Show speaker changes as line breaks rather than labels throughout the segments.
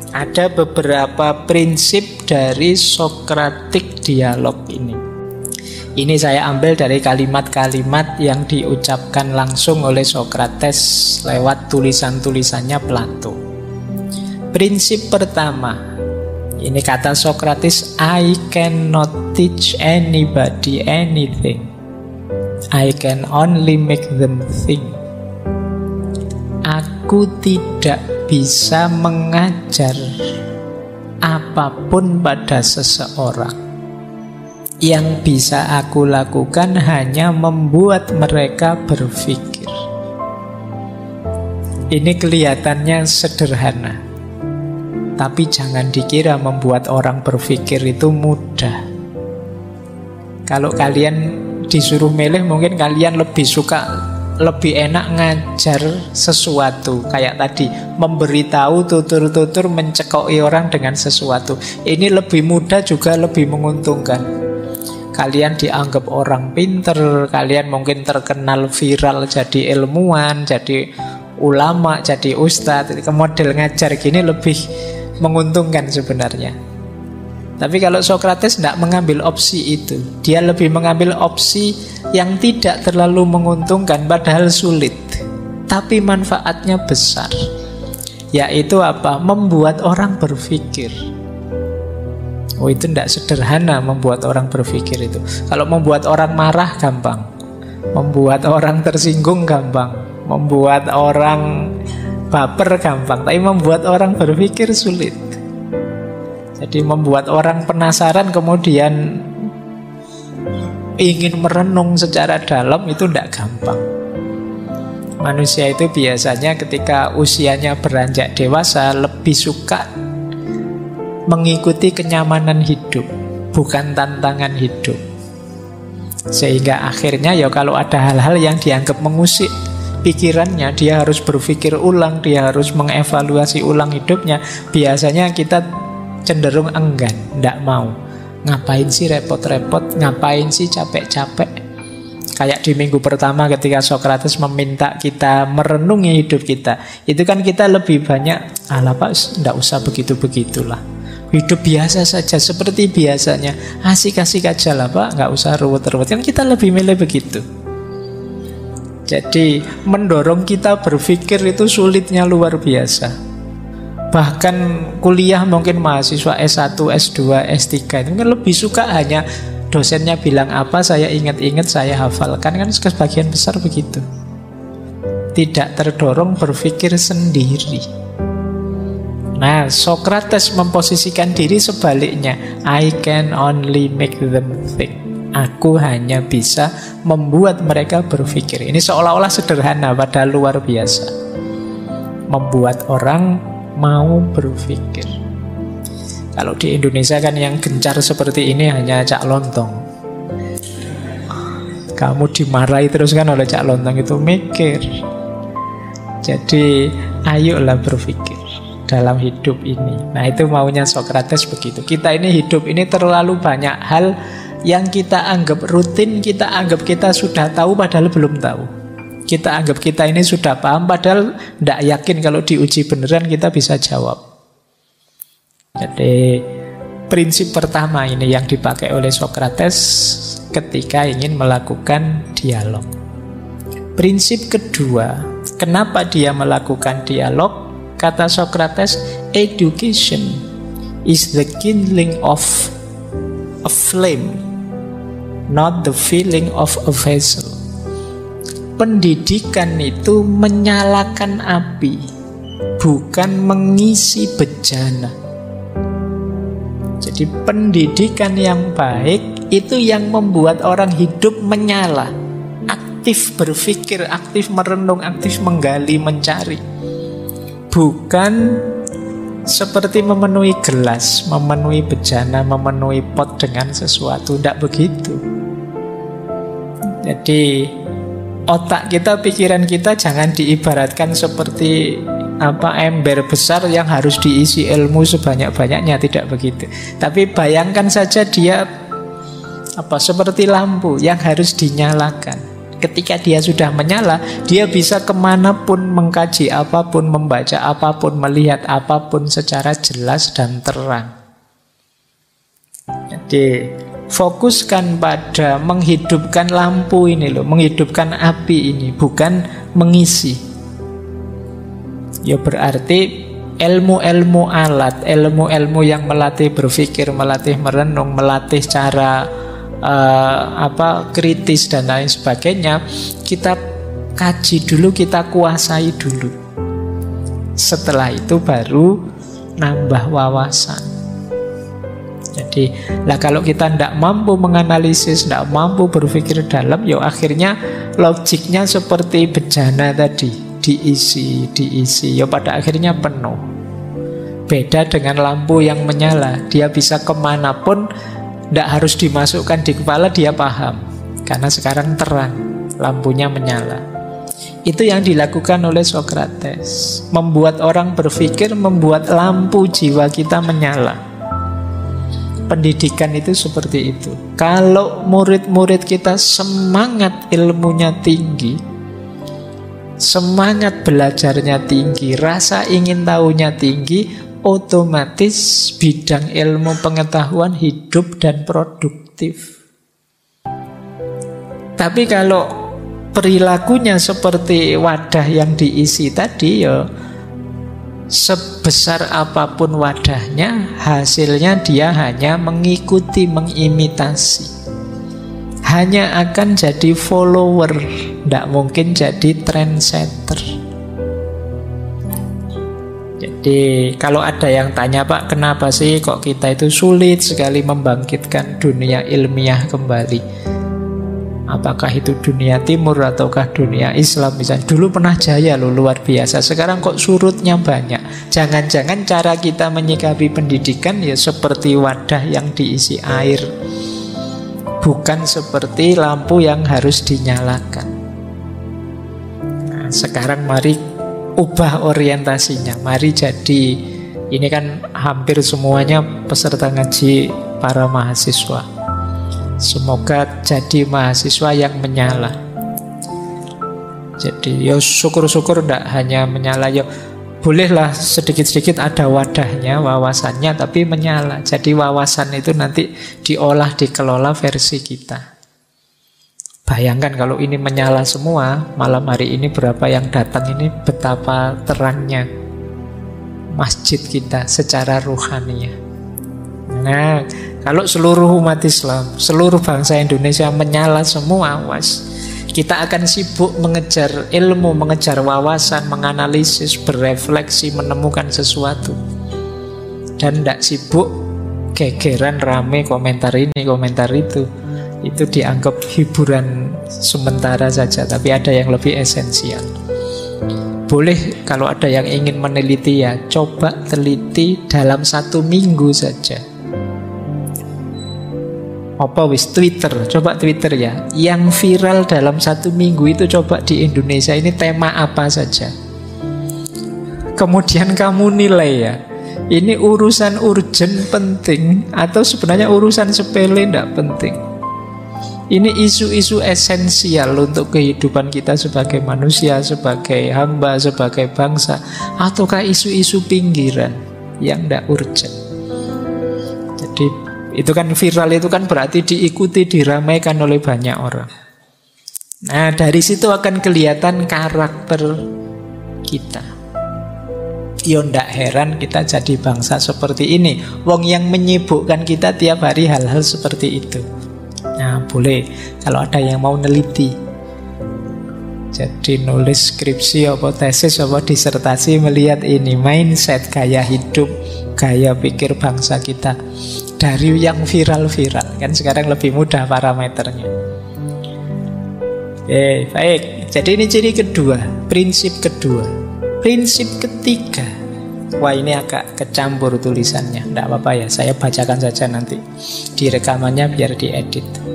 Ada beberapa prinsip dari Socratic dialog ini. Ini saya ambil dari kalimat-kalimat yang diucapkan langsung oleh Socrates lewat tulisan-tulisannya Plato. Prinsip pertama, ini kata Socrates, I cannot teach anybody anything. I can only make them think. Aku tidak bisa mengajar apapun pada seseorang. Yang bisa aku lakukan hanya membuat mereka berpikir. Ini kelihatannya sederhana, tapi jangan dikira membuat orang berpikir itu mudah. Kalau kalian disuruh milih, mungkin kalian lebih enak ngajar sesuatu. Kayak tadi, memberitahu, tutur-tutur, mencekoki orang dengan sesuatu. Ini lebih mudah juga lebih menguntungkan. Kalian dianggap orang pinter, kalian mungkin terkenal viral jadi ilmuwan, jadi ulama, jadi ustadz. Model ngajar gini lebih menguntungkan sebenarnya. Tapi kalau Socrates tidak mengambil opsi itu. Dia lebih mengambil opsi yang tidak terlalu menguntungkan, padahal sulit, tapi manfaatnya besar. Yaitu apa? Membuat orang berpikir. Oh, itu tidak sederhana membuat orang berpikir itu. Kalau membuat orang marah gampang, membuat orang tersinggung gampang, membuat orang baper gampang, tapi membuat orang berpikir sulit. Jadi membuat orang penasaran kemudian ingin merenung secara dalam itu tidak gampang. Manusia itu biasanya ketika usianya beranjak dewasa lebih suka mengikuti kenyamanan hidup, bukan tantangan hidup. Sehingga akhirnya ya kalau ada hal-hal yang dianggap mengusik pikirannya, dia harus berpikir ulang, dia harus mengevaluasi ulang hidupnya. Biasanya kita cenderung enggan, tidak mau. Ngapain sih repot-repot, ngapain sih capek-capek. Kayak di minggu pertama ketika Socrates meminta kita merenungi hidup kita, itu kan kita lebih banyak, alah Pak, tidak usah begitu-begitulah, hidup biasa saja seperti biasanya, asik-asik aja lah Pak, nggak usah ruwet-ruwet. Kan kita lebih milih begitu. Jadi mendorong kita berpikir itu sulitnya luar biasa. Bahkan kuliah mungkin mahasiswa S1, S2, S3 itu mungkin lebih suka hanya dosennya bilang apa, saya ingat-ingat, saya hafalkan. Kan sebagian besar begitu. Tidak terdorong berpikir sendiri. Nah, Socrates memposisikan diri sebaliknya. I can only make them think. Aku hanya bisa membuat mereka berpikir. Ini seolah-olah sederhana, padahal luar biasa. Membuat orang mau berpikir. Kalau di Indonesia kan yang gencar seperti ini hanya Cak Lontong. Kamu dimarahi terus kan oleh Cak Lontong, itu mikir. Jadi ayolah berpikir dalam hidup ini. Nah, itu maunya Socrates begitu. Kita ini hidup ini terlalu banyak hal yang kita anggap rutin, kita anggap kita sudah tahu padahal belum tahu. Kita anggap kita ini sudah paham padahal tidak yakin kalau diuji beneran kita bisa jawab. Jadi prinsip pertama ini yang dipakai oleh Socrates ketika ingin melakukan dialog. Prinsip kedua, kenapa dia melakukan dialog? Kata Socrates, education is the kindling of a flame, not the filling of a vessel. Pendidikan itu menyalakan api, bukan mengisi bejana. Jadi pendidikan yang baik itu yang membuat orang hidup menyala, aktif berpikir, aktif merenung, aktif menggali, mencari. Bukan seperti memenuhi gelas, memenuhi bejana, memenuhi pot dengan sesuatu. Tidak begitu. Jadi otak kita, pikiran kita jangan diibaratkan seperti ember besar yang harus diisi ilmu sebanyak-banyaknya, tidak begitu. Tapi bayangkan saja dia seperti lampu yang harus dinyalakan. Ketika dia sudah menyala, dia bisa kemanapun, mengkaji apapun, membaca apapun, melihat apapun secara jelas dan terang. Jadi fokuskan pada menghidupkan lampu ini loh, menghidupkan api ini, bukan mengisi. Ya berarti ilmu-ilmu alat, ilmu-ilmu yang melatih berpikir, melatih merenung, melatih cara kritis dan lain sebagainya, kita kaji dulu, kita kuasai dulu. Setelah itu baru nambah wawasan. Jadi, kalau kita tidak mampu menganalisis, tidak mampu berpikir dalam, ya akhirnya logiknya seperti bejana tadi, diisi, ya pada akhirnya penuh. Beda dengan lampu yang menyala, dia bisa kemanapun, tidak harus dimasukkan di kepala, dia paham. Karena sekarang terang, lampunya menyala. Itu yang dilakukan oleh Socrates. Membuat orang berpikir, membuat lampu jiwa kita menyala. Pendidikan itu seperti itu. Kalau murid-murid kita semangat ilmunya tinggi, semangat belajarnya tinggi, rasa ingin tahunya tinggi, otomatis bidang ilmu pengetahuan hidup dan produktif. Tapi kalau perilakunya seperti wadah yang diisi tadi, ya sebesar apapun wadahnya, hasilnya dia hanya mengikuti, mengimitasi. Hanya akan jadi follower, tidak mungkin jadi trendsetter. Jadi kalau ada yang tanya, Pak, kenapa sih kok kita itu sulit sekali membangkitkan dunia ilmiah kembali? Apakah itu dunia timur ataukah dunia Islam misalnya? Dulu pernah jaya loh, luar biasa. Sekarang kok surutnya banyak. Jangan-jangan cara kita menyikapi pendidikan ya seperti wadah yang diisi air, bukan seperti lampu yang harus dinyalakan. Nah, sekarang mari ubah orientasinya. Mari jadi, ini kan hampir semuanya peserta ngaji para mahasiswa. Semoga jadi mahasiswa yang menyala. Jadi ya syukur-syukur tidak hanya menyala, ya bolehlah sedikit-sedikit ada wadahnya, wawasannya, tapi menyala. Jadi wawasan itu nanti diolah, dikelola versi kita. Bayangkan kalau ini menyala semua, malam hari ini berapa yang datang ini, betapa terangnya masjid kita secara ruhaniah. Nah, kalau seluruh umat Islam, seluruh bangsa Indonesia menyala semua, kita akan sibuk mengejar ilmu, mengejar wawasan, menganalisis, berefleksi, menemukan sesuatu. Dan tidak sibuk gegeran rame komentar ini, komentar itu. Itu dianggap hiburan sementara saja, tapi ada yang lebih esensial. Boleh kalau ada yang ingin meneliti, ya coba teliti dalam 1 minggu saja. Apa wis Twitter, coba Twitter ya. Yang viral dalam 1 minggu itu coba di Indonesia ini tema apa saja. Kemudian kamu nilai ya, ini urusan urgent penting atau sebenarnya urusan sepele tidak penting. Ini isu-isu esensial untuk kehidupan kita sebagai manusia, sebagai hamba, sebagai bangsa, ataukah isu-isu pinggiran yang tidak urgent. Jadi itu kan viral, itu kan berarti diikuti, diramaikan oleh banyak orang. Nah, dari situ akan kelihatan karakter kita. Ya ndak heran kita jadi bangsa seperti ini. Wong yang menyibukkan kita tiap hari hal-hal seperti itu. Nah, boleh kalau ada yang mau neliti, jadi nulis skripsi apa tesis apa disertasi melihat ini mindset, gaya hidup, gaya pikir bangsa kita dari yang viral-viral. Kan sekarang lebih mudah parameternya. Oke, baik. Jadi ini ciri kedua, prinsip kedua. Prinsip ketiga, wah ini agak kecampur tulisannya, tidak apa-apa ya, saya bacakan saja nanti di rekamannya biar diedit.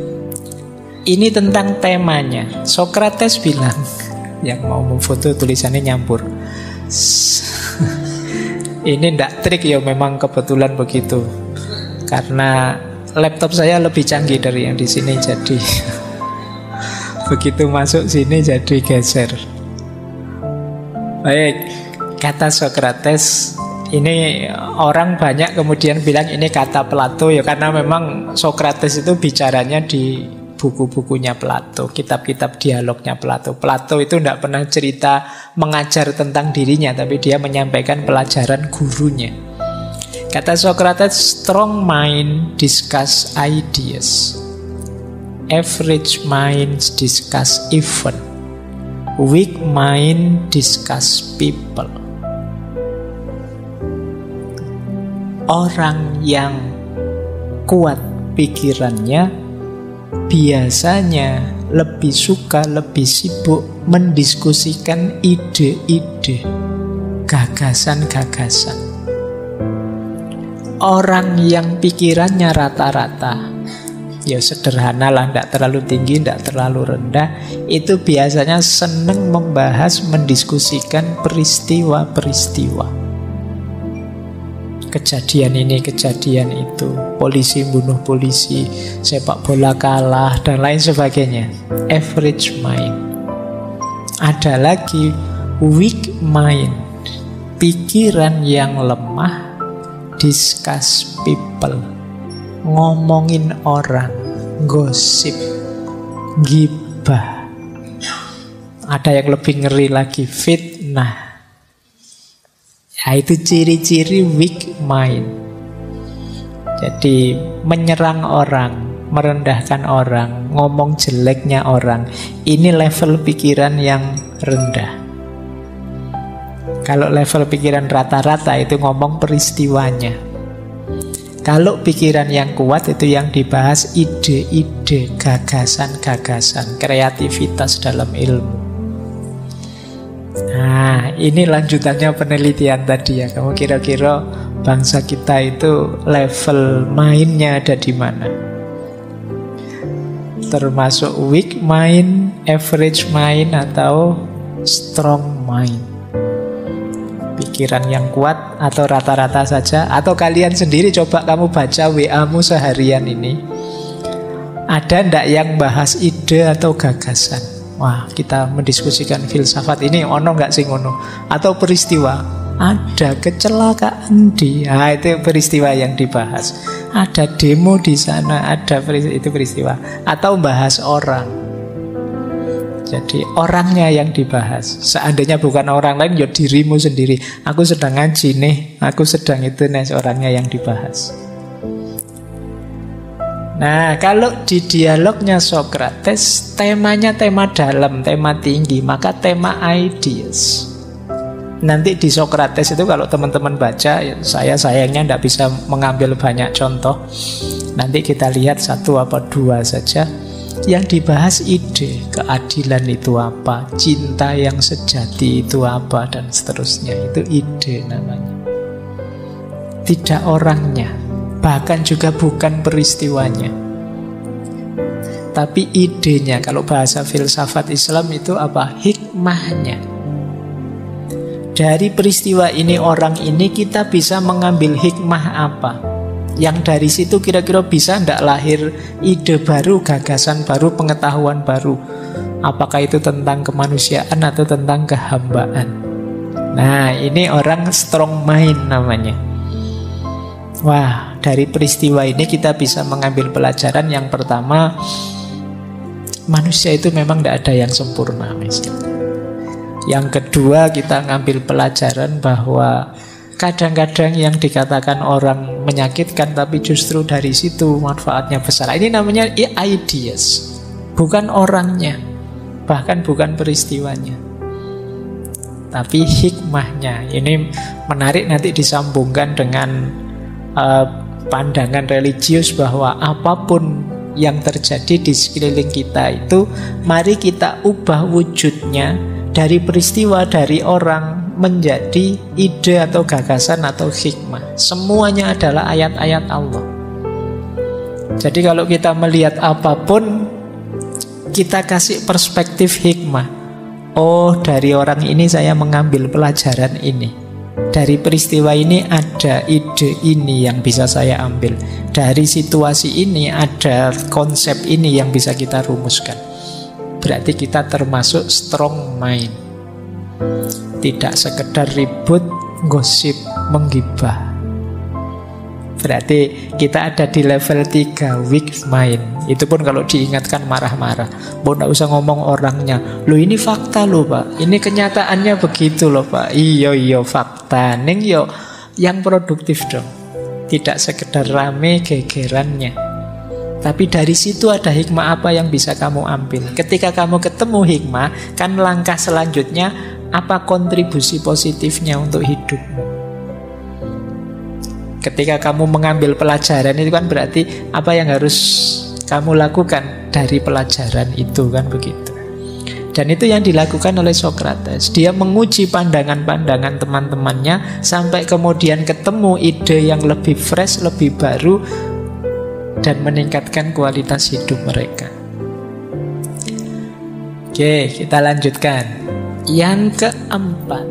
Ini tentang temanya. Socrates bilang, yang mau memfoto tulisannya nyampur. Ini ndak trik ya, memang kebetulan begitu. Karena laptop saya lebih canggih dari yang di sini, jadi begitu masuk sini jadi geser. Baik, kata Sokrates ini orang banyak kemudian bilang ini kata Plato ya, karena memang Sokrates itu bicaranya di buku-bukunya Plato, kitab-kitab dialognya Plato. Plato itu tidak pernah cerita mengajar tentang dirinya, tapi dia menyampaikan pelajaran gurunya. Kata Sokrates, strong mind discuss ideas, average minds discuss event, weak mind discuss people. Orang yang kuat pikirannya biasanya lebih suka, lebih sibuk mendiskusikan ide-ide, gagasan-gagasan. Orang yang pikirannya rata-rata, ya sederhana lah, tidak terlalu tinggi, tidak terlalu rendah, itu biasanya senang membahas, mendiskusikan peristiwa-peristiwa. Kejadian ini, kejadian itu, polisi bunuh polisi, sepak bola kalah, dan lain sebagainya. Average mind. Ada lagi weak mind, pikiran yang lemah, discuss people, ngomongin orang, gosip, gibah. Ada yang lebih ngeri lagi, fitnah. Ya, itu ciri-ciri weak mind. Jadi menyerang orang, merendahkan orang, ngomong jeleknya orang, ini level pikiran yang rendah. Kalau level pikiran rata-rata itu ngomong peristiwanya. Kalau pikiran yang kuat itu yang dibahas ide-ide, gagasan-gagasan, kreativitas dalam ilmu. Nah, ini lanjutannya penelitian tadi ya. Kamu kira-kira bangsa kita itu level mainnya ada di mana? Termasuk weak mind, average mind, atau strong mind? Pikiran yang kuat atau rata-rata saja? Atau kalian sendiri coba kamu baca WA-mu seharian ini, ada ndak yang bahas ide atau gagasan? Wah, kita mendiskusikan filsafat ini, ono nggak sih ngono? Atau peristiwa, ada kecelakaan dia, itu peristiwa yang dibahas. Ada demo di sana, ada itu peristiwa. Atau bahas orang. Jadi orangnya yang dibahas. Seandainya bukan orang lain, ya dirimu sendiri. Aku sedang ngaji nih, aku sedang itu nih, orangnya yang dibahas. Nah, kalau di dialognya Sokrates, temanya tema dalam, tema tinggi, maka tema ideas. Nanti di Sokrates itu kalau teman-teman baca, saya sayangnya tidak bisa mengambil banyak contoh. Nanti kita lihat satu apa dua saja. Yang dibahas ide, keadilan itu apa, cinta yang sejati itu apa, dan seterusnya. Itu ide namanya. Tidak orangnya, bahkan juga bukan peristiwanya, tapi idenya. Kalau bahasa filsafat Islam itu apa? Hikmahnya. Dari peristiwa ini, orang ini, kita bisa mengambil hikmah apa? Yang dari situ kira-kira bisa tidak lahir ide baru, gagasan baru, pengetahuan baru. Apakah itu tentang kemanusiaan atau tentang kehambaan? Nah, ini orang strong mind namanya. Wah, dari peristiwa ini kita bisa mengambil pelajaran. Yang pertama, manusia itu memang tidak ada yang sempurna misalnya. Yang kedua, kita ngambil pelajaran bahwa kadang-kadang yang dikatakan orang menyakitkan, tapi justru dari situ manfaatnya besar. Ini namanya ideas, bukan orangnya, bahkan bukan peristiwanya, tapi hikmahnya. Ini menarik, nanti disambungkan dengan pandangan religius bahwa apapun yang terjadi di sekeliling kita itu, mari kita ubah wujudnya dari peristiwa, dari orang, menjadi ide atau gagasan atau hikmah. Semuanya adalah ayat-ayat Allah. Jadi kalau kita melihat apapun, kita kasih perspektif hikmah. Oh, dari orang ini saya mengambil pelajaran ini. Dari peristiwa ini ada ide ini yang bisa saya ambil. Dari situasi ini ada konsep ini yang bisa kita rumuskan. berarti kita termasuk strong mind. Tidak sekedar ribut, gosip, menggibah. Berarti kita ada di level 3, weak mind. Itu pun kalau diingatkan marah-marah. Nggak usah ngomong orangnya. Loh ini fakta loh Pak, ini kenyataannya begitu loh Pak. Iya fakta. Neng yo yang produktif dong. Tidak sekedar rame gegerannya. Tapi dari situ ada hikmah apa yang bisa kamu ambil. Ketika kamu ketemu hikmah, kan langkah selanjutnya apa kontribusi positifnya untuk hidupmu. Ketika kamu mengambil pelajaran itu kan berarti apa yang harus kamu lakukan dari pelajaran itu, kan begitu. Dan itu yang dilakukan oleh Socrates. Dia menguji pandangan-pandangan teman-temannya sampai kemudian ketemu ide yang lebih fresh, lebih baru, dan meningkatkan kualitas hidup mereka. Oke, kita lanjutkan. Yang keempat,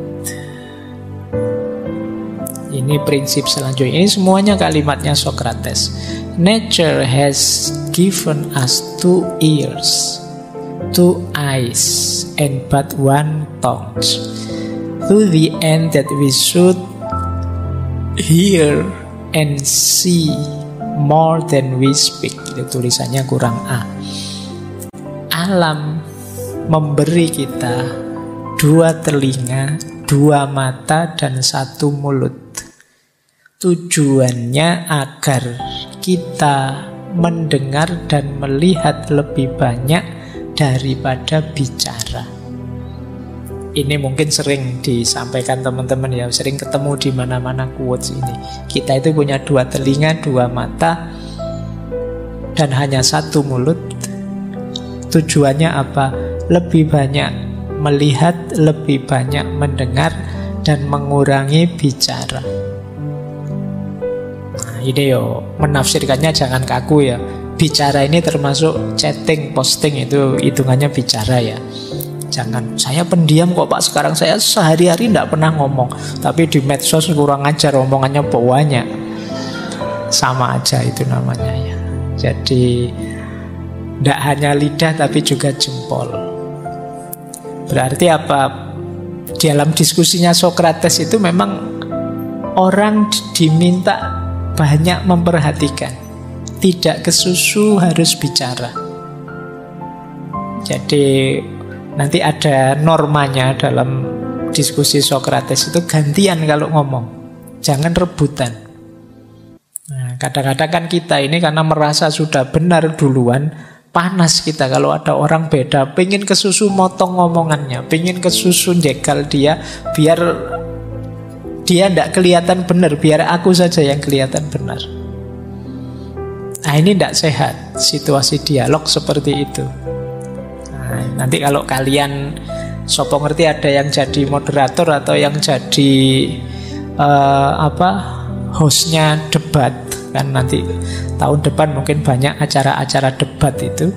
ini prinsip selanjutnya. Ini semuanya kalimatnya Socrates. Nature has given us 2 ears, 2 eyes, and but 1 tongue, to the end that we should hear and see more than we speak. Itu tulisannya kurang A. Alam memberi kita 2 telinga, 2 mata, dan 1 mulut. Tujuannya agar kita mendengar dan melihat lebih banyak daripada bicara. Ini mungkin sering disampaikan teman-teman ya, sering ketemu di mana-mana quotes ini. Kita itu punya 2 telinga, 2 mata, dan hanya 1 mulut. Tujuannya apa? Lebih banyak melihat, lebih banyak mendengar, dan mengurangi bicara. Ini yo menafsirkannya jangan kaku ya. Bicara ini termasuk chatting, posting, itu hitungannya bicara ya. Jangan, saya pendiam kok Pak, sekarang saya sehari-hari tidak pernah ngomong. Tapi di medsos kurang ajar, omongannya banyak. Sama aja itu namanya ya. Jadi tidak hanya lidah tapi juga jempol. Berarti apa? Dalam diskusinya Socrates itu memang orang diminta banyak memperhatikan, tidak kesusu harus bicara. Jadi nanti ada normanya dalam diskusi Socrates itu, gantian kalau ngomong, jangan rebutan. Nah, kadang-kadang kan kita ini karena merasa sudah benar duluan, panas kita kalau ada orang beda, pengen kesusu motong ngomongannya, pengen kesusu jegal dia, biar dia tidak kelihatan benar, biar aku saja yang kelihatan benar. Nah, ini tidak sehat situasi dialog seperti itu. Nah, nanti kalau kalian sopo ngerti ada yang jadi moderator atau yang jadi hostnya debat, kan nanti tahun depan mungkin banyak acara-acara debat itu.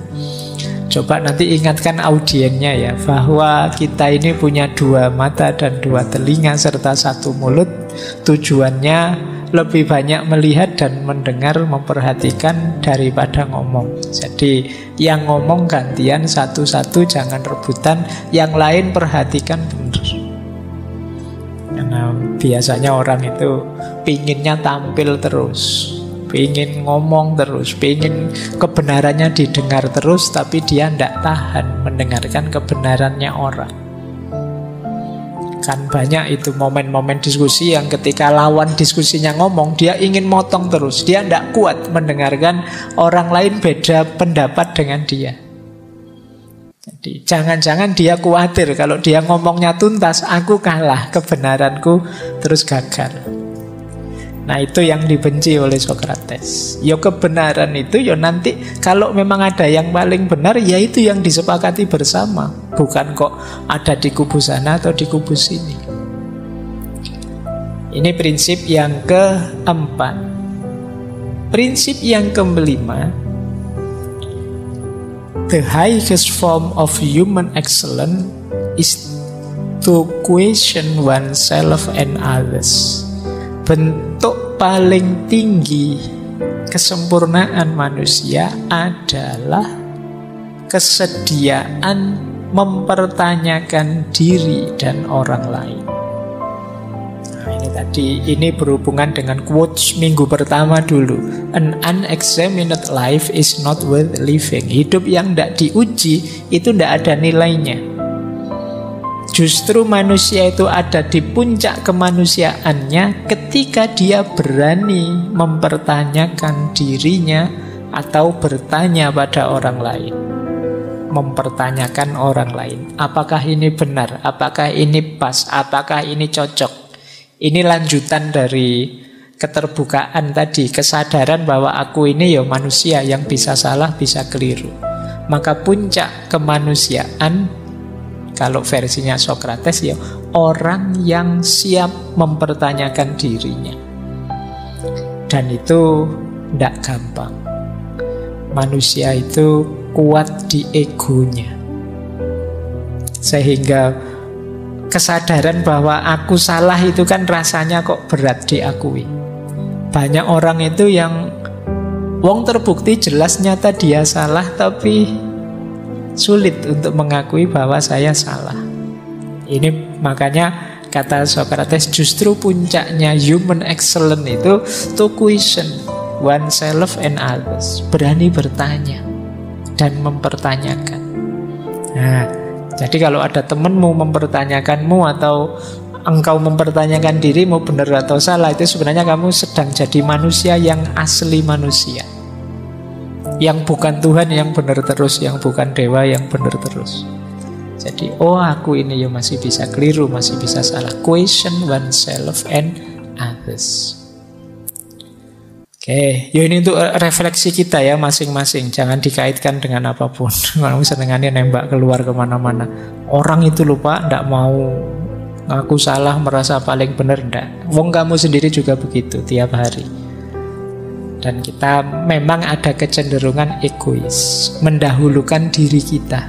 Coba nanti ingatkan audiennya ya, bahwa kita ini punya 2 mata dan 2 telinga serta 1 mulut. Tujuannya lebih banyak melihat dan mendengar, memperhatikan daripada ngomong. Jadi yang ngomong gantian satu-satu, jangan rebutan. Yang lain perhatikan benar. Karena biasanya orang itu pinginnya tampil terus, pengen ngomong terus, pengen kebenarannya didengar terus, tapi dia tidak tahan mendengarkan kebenarannya orang. Kan banyak itu momen-momen diskusi yang ketika lawan diskusinya ngomong, dia ingin motong terus, dia tidak kuat mendengarkan orang lain beda pendapat dengan dia. Jadi jangan-jangan dia khawatir kalau dia ngomongnya tuntas, aku kalah, kebenaranku terus gagal. Nah, itu yang dibenci oleh Socrates. Ya kebenaran itu ya nanti kalau memang ada yang paling benar, ya itu yang disepakati bersama. Bukan kok ada di kubu sana atau di kubu sini. Ini prinsip yang keempat. Prinsip yang kelima, the highest form of human excellence is to question oneself and others. Bentuk paling tinggi kesempurnaan manusia adalah kesediaan mempertanyakan diri dan orang lain. Nah, ini berhubungan dengan quotes minggu pertama dulu. An unexamined life is not worth living. Hidup yang tidak diuji itu tidak ada nilainya. Justru manusia itu ada di puncak kemanusiaannya ketika dia berani mempertanyakan dirinya atau bertanya pada orang lain. Mempertanyakan orang lain. Apakah ini benar? Apakah ini pas? Apakah ini cocok? Ini lanjutan dari keterbukaan tadi. Kesadaran bahwa aku ini ya manusia yang bisa salah, bisa keliru. Maka puncak kemanusiaan, kalau versinya Socrates ya, orang yang siap mempertanyakan dirinya. Dan itu tidak gampang. Manusia itu kuat di egonya, sehingga kesadaran bahwa aku salah itu kan rasanya kok berat diakui. Banyak orang itu yang wong terbukti jelas nyata dia salah, tapi sulit untuk mengakui bahwa saya salah. Ini makanya kata Socrates, justru puncaknya human excellence itu to question oneself and others. Berani bertanya dan mempertanyakan. Nah, jadi kalau ada temanmu mempertanyakanmu atau engkau mempertanyakan dirimu benar atau salah, itu sebenarnya kamu sedang jadi manusia yang asli manusia. Yang bukan Tuhan yang benar terus, yang bukan dewa yang benar terus. Jadi, oh aku ini ya masih bisa keliru, masih bisa salah. Question oneself and others. Oke, ya ini untuk refleksi kita ya masing-masing. Jangan dikaitkan dengan apapun. Kalau senengannya nembak keluar kemana-mana. Orang itu lupa, ndak mau ngaku salah, merasa paling benar, ndak. Wong kamu sendiri juga begitu tiap hari. Dan kita memang ada kecenderungan egois, mendahulukan diri kita.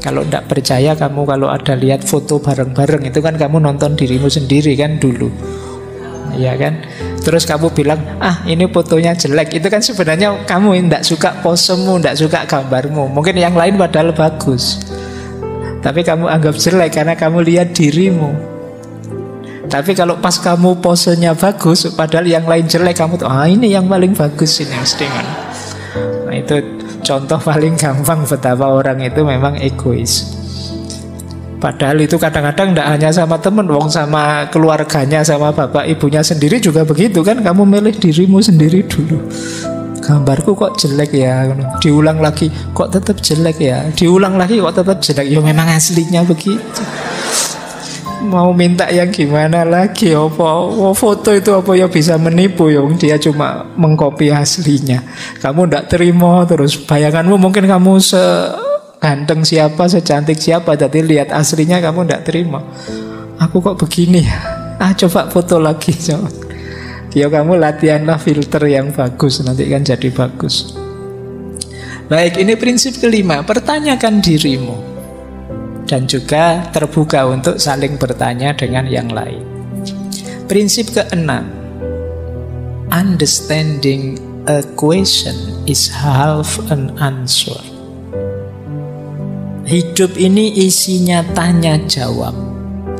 Kalau ndak percaya kamu kalau ada lihat foto bareng-bareng, itu kan kamu nonton dirimu sendiri kan dulu. Ya kan? Terus kamu bilang, ini fotonya jelek. Itu kan sebenarnya kamu yang tidak suka posemu, tidak suka gambarmu. Mungkin yang lain padahal bagus, tapi kamu anggap jelek karena kamu lihat dirimu. Tapi kalau pas kamu posenya bagus, padahal yang lain jelek, kamu tuh, ini yang paling bagus ini mesti kan. Nah itu contoh paling gampang betapa orang itu memang egois. Padahal itu kadang-kadang tidak hanya sama teman, wong sama keluarganya, sama bapak ibunya sendiri juga begitu kan. Kamu milih dirimu sendiri dulu. Gambarku kok jelek ya, diulang lagi kok tetap jelek ya, diulang lagi kok tetap jelek. Ya memang aslinya begitu. Mau minta yang gimana lagi? Apa foto itu apa ya bisa menipu ya? Dia cuma mengkopi aslinya. Kamu tidak terima, terus bayanganmu mungkin kamu ganteng siapa, secantik siapa, jadi lihat aslinya kamu tidak terima. Aku kok begini ya? Coba foto lagi coba. Ya kamu latihanlah filter yang bagus, nanti kan jadi bagus. Baik, ini prinsip kelima, pertanyakan dirimu. Dan juga terbuka untuk saling bertanya dengan yang lain. Prinsip keenam, understanding a question is half an answer. Hidup ini isinya tanya jawab.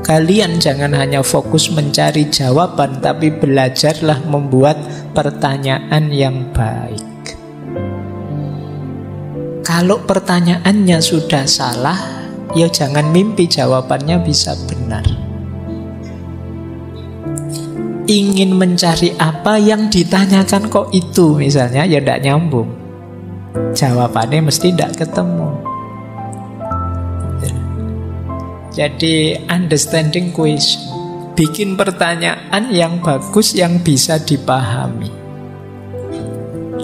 Kalian jangan hanya fokus mencari jawaban, tapi belajarlah membuat pertanyaan yang baik. Kalau pertanyaannya sudah salah, ya jangan mimpi jawabannya bisa benar. Ingin mencari apa yang ditanyakan kok itu misalnya, ya tidak nyambung. Jawabannya mesti tidak ketemu. Jadi understanding question, bikin pertanyaan yang bagus yang bisa dipahami.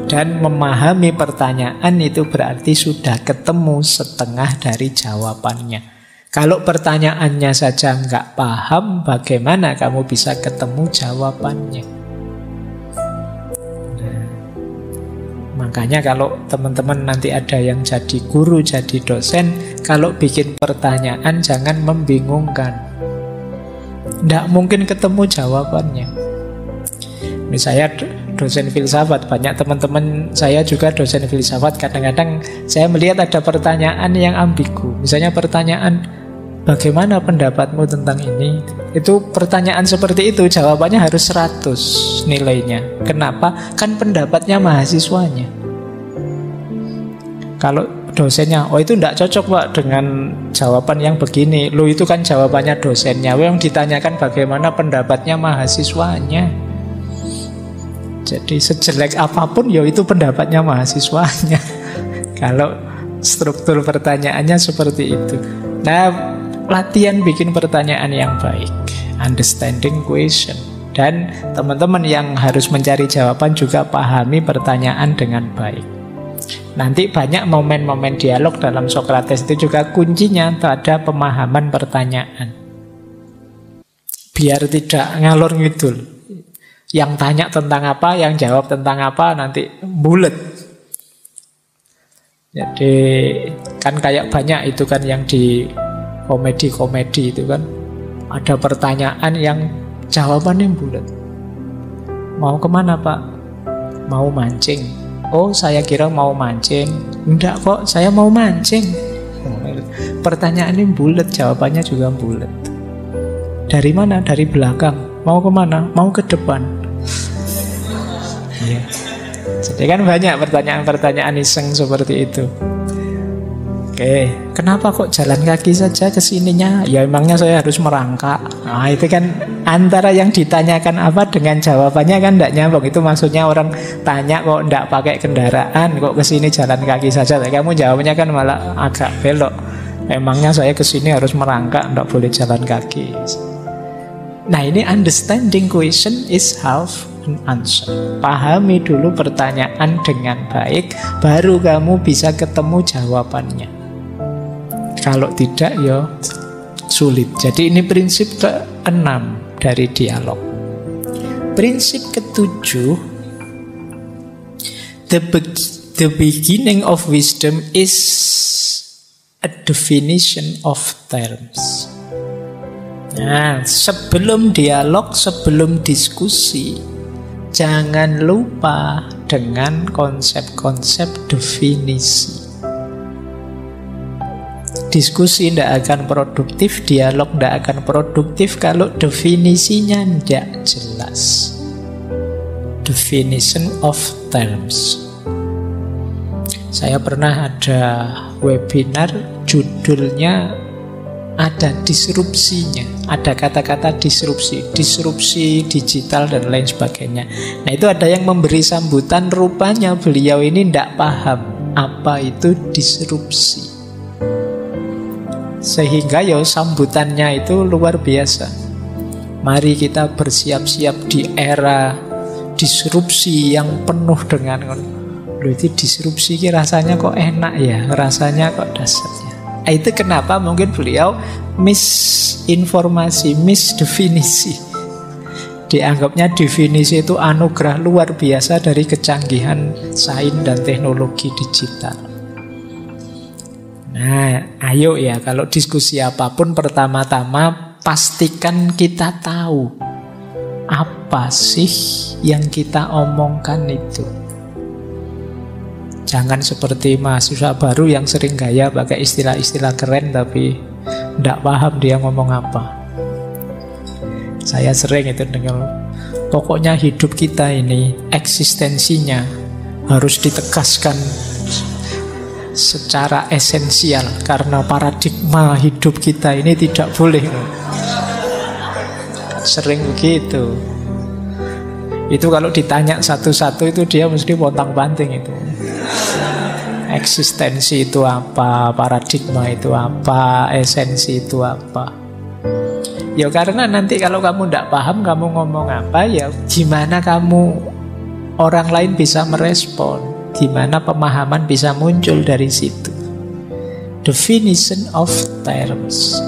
Dan memahami pertanyaan itu berarti sudah ketemu setengah dari jawabannya. Kalau pertanyaannya saja nggak paham, bagaimana kamu bisa ketemu jawabannya? Makanya kalau teman-teman nanti ada yang jadi guru, jadi dosen, kalau bikin pertanyaan jangan membingungkan. Tidak mungkin ketemu jawabannya. Misalnya dosen filsafat. Banyak teman-teman saya juga dosen filsafat. Kadang-kadang saya melihat ada pertanyaan yang ambigu. Misalnya pertanyaan, bagaimana pendapatmu tentang ini? Itu pertanyaan seperti itu, jawabannya harus 100 nilainya. Kenapa? Kan pendapatnya mahasiswanya. Kalau dosennya, oh itu tidak cocok Pak dengan jawaban yang begini. Lu itu kan jawabannya dosennya. Yang ditanyakan bagaimana pendapatnya mahasiswanya. Jadi sejelek apapun ya itu pendapatnya mahasiswanya. Kalau struktur pertanyaannya seperti itu. Nah, latihan bikin pertanyaan yang baik, understanding question. Dan teman-teman yang harus mencari jawaban juga pahami pertanyaan dengan baik. Nanti banyak momen-momen dialog dalam Sokrates itu juga kuncinya pada pemahaman pertanyaan. Biar tidak ngalor ngidul. Yang tanya tentang apa, yang jawab tentang apa, nanti bulet. Jadi kan kayak banyak itu kan yang di komedi-komedi itu kan. Ada pertanyaan yang jawabannya bulet. Mau kemana Pak? Mau mancing. Oh, saya kira mau mancing. Enggak kok, saya mau mancing. Pertanyaannya bulat, jawabannya juga bulat. Dari mana? Dari belakang. Mau kemana? Mau ke depan. Ya. Jadi kan banyak pertanyaan-pertanyaan iseng seperti itu. Oke, kenapa kok jalan kaki saja ke sininya? Ya emangnya saya harus merangkak. Nah itu kan antara yang ditanyakan apa dengan jawabannya kan tidak nyambung. Itu maksudnya orang tanya kok tidak pakai kendaraan, kok ke sini jalan kaki saja. Tapi kamu jawabnya kan malah agak belok. Emangnya saya ke sini harus merangkak, tidak boleh jalan kaki. Nah ini understanding question is half an answer. Pahami dulu pertanyaan dengan baik, baru kamu bisa ketemu jawabannya. Kalau tidak ya sulit. Jadi ini prinsip ke-6 dari dialog. Prinsip ke-7, the beginning of wisdom is a definition of terms. Nah, sebelum dialog, sebelum diskusi, jangan lupa dengan konsep-konsep definisi. Diskusi tidak akan produktif, dialog tidak akan produktif kalau definisinya tidak jelas. Definition of terms. Saya pernah ada webinar, judulnya ada disrupsinya, ada kata-kata disrupsi, disrupsi digital dan lain sebagainya. Nah itu ada yang memberi sambutan, rupanya beliau ini tidak paham apa itu disrupsi. Sehingga ya sambutannya itu luar biasa. Mari kita bersiap-siap di era disrupsi yang penuh dengan loh itu disrupsi rasanya kok enak ya, rasanya kok dasarnya. Itu kenapa mungkin beliau misinformasi, misdefinisi. Dianggapnya definisi itu anugerah luar biasa dari kecanggihan sains dan teknologi digital. Nah, ayo ya kalau diskusi apapun pertama-tama pastikan kita tahu apa sih yang kita omongkan itu. Jangan seperti mahasiswa baru yang sering gaya pakai istilah-istilah keren tapi tidak paham dia ngomong apa. Saya sering itu dengar, pokoknya hidup kita ini eksistensinya harus ditegaskan secara esensial karena paradigma hidup kita ini tidak boleh. Sering begitu. Itu kalau ditanya satu-satu itu dia mesti pontang-panting itu. Eksistensi itu apa, paradigma itu apa, esensi itu apa. Ya karena nanti kalau kamu tidak paham kamu ngomong apa, ya gimana kamu orang lain bisa merespon, gimana pemahaman bisa muncul dari situ. Definition of terms.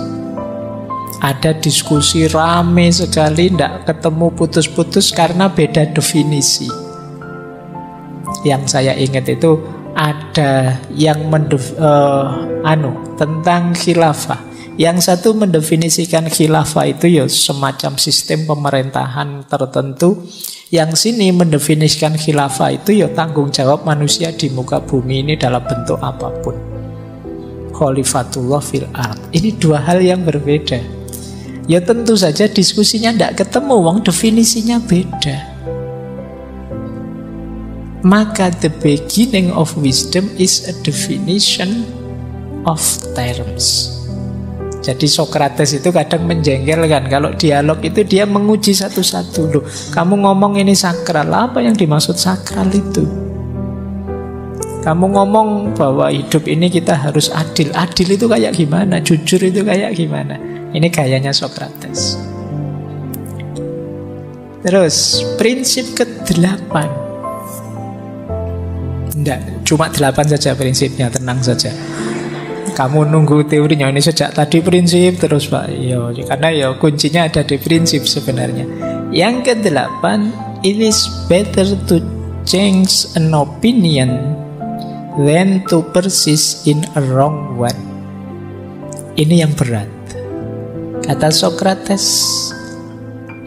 Ada diskusi rame sekali, tidak ketemu putus-putus karena beda definisi. Yang saya ingat itu ada yang tentang khilafah. Yang satu mendefinisikan khilafah itu ya semacam sistem pemerintahan tertentu. Yang sini mendefinisikan khilafah itu ya tanggung jawab manusia di muka bumi ini dalam bentuk apapun. Khalifatullah fil ard. Ini dua hal yang berbeda. Ya tentu saja diskusinya tidak ketemu, wong definisinya beda. Maka the beginning of wisdom is a definition of terms. Jadi Socrates itu kadang menjengkelkan. Kalau dialog itu dia menguji satu-satu. Loh, kamu ngomong ini sakral, apa yang dimaksud sakral itu? Kamu ngomong bahwa hidup ini kita harus adil. Adil itu kayak gimana? Jujur itu kayak gimana? Ini gayanya Socrates. Terus prinsip ke-8. Tidak, cuma 8 saja prinsipnya, tenang saja. Kamu nunggu teorinya ini sejak tadi prinsip terus Pak. Yo, karena ya kuncinya ada di prinsip sebenarnya. Yang ke-8, it is better to change an opinion than to persist in a wrong one. Ini yang berat. Kata Socrates,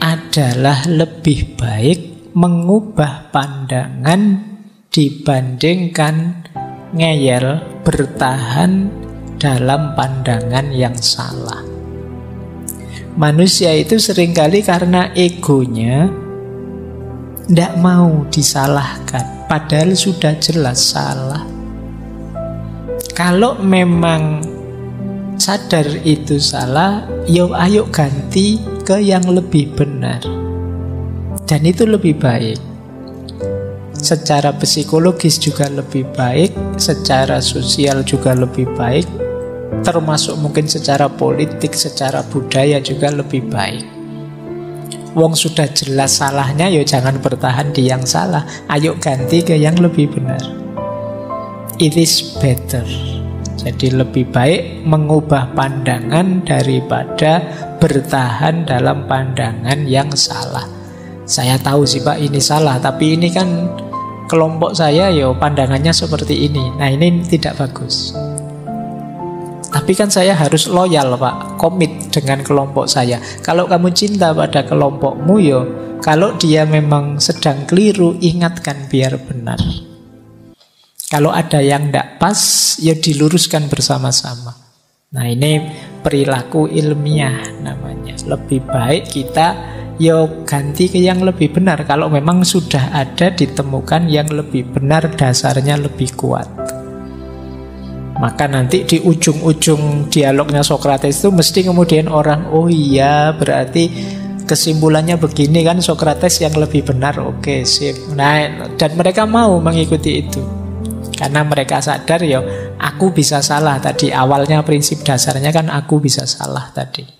adalah lebih baik mengubah pandangan dibandingkan ngeyel bertahan dalam pandangan yang salah. Manusia itu seringkali karena egonya tidak mau disalahkan, padahal sudah jelas salah. Kalau memang sadar itu salah, yo ayo ganti ke yang lebih benar. Dan itu lebih baik. Secara psikologis juga lebih baik, secara sosial juga lebih baik, termasuk mungkin secara politik, secara budaya juga lebih baik. Wong sudah jelas salahnya, ya jangan bertahan di yang salah, ayo ganti ke yang lebih benar. It is better. Jadi lebih baik mengubah pandangan daripada bertahan dalam pandangan yang salah. Saya tahu sih Pak ini salah, tapi ini kan kelompok saya ya pandangannya seperti ini. Nah ini tidak bagus. Tapi kan saya harus loyal Pak, komit dengan kelompok saya. Kalau kamu cinta pada kelompokmu yo, kalau dia memang sedang keliru, ingatkan biar benar. Kalau ada yang tidak pas, ya diluruskan bersama-sama. Nah ini perilaku ilmiah namanya. Lebih baik kita yo ganti ke yang lebih benar. Kalau memang sudah ada ditemukan yang lebih benar, dasarnya lebih kuat. Maka nanti di ujung-ujung dialognya Socrates itu mesti kemudian orang, oh iya berarti kesimpulannya begini kan, Socrates yang lebih benar. Oke, sip. Nah, dan mereka mau mengikuti itu. Karena mereka sadar ya, aku bisa salah tadi. Awalnya prinsip dasarnya kan aku bisa salah tadi.